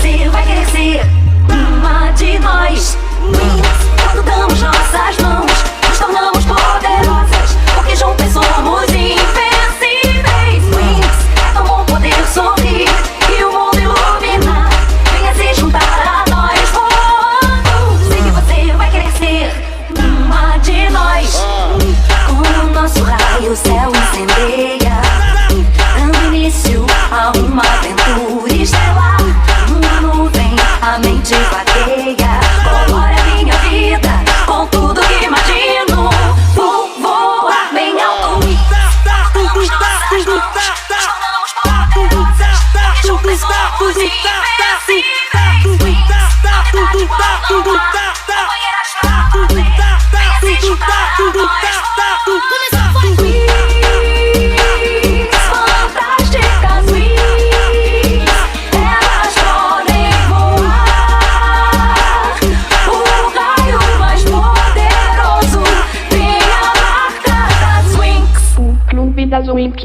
você vai querer ser uma de nós. Quando damos nossas mãos, nos tornamos poderosas, porque juntas somos invencíveis. Wings, é tão bom poder sorrir e o mundo iluminar. Venha se juntar a nós voando. Sei que você vai querer ser uma de nós. Com o nosso raio o céu incendeia, dando início a uma aventura estelar. Uma nuvem, a mente vagueia, colore a minha vida com tudo que imagino. Vou voar bem alto. Damos nossas mãos, nos tornamos poderosas, porque juntas somos invencíveis. Wings, voar no ar, companheiras pra valer. Venha se juntar a nós. Começou, foi! Wings, fantásticas wings, elas podem voar. O raio mais poderoso tem a marca das Wings. O Clube das Winx.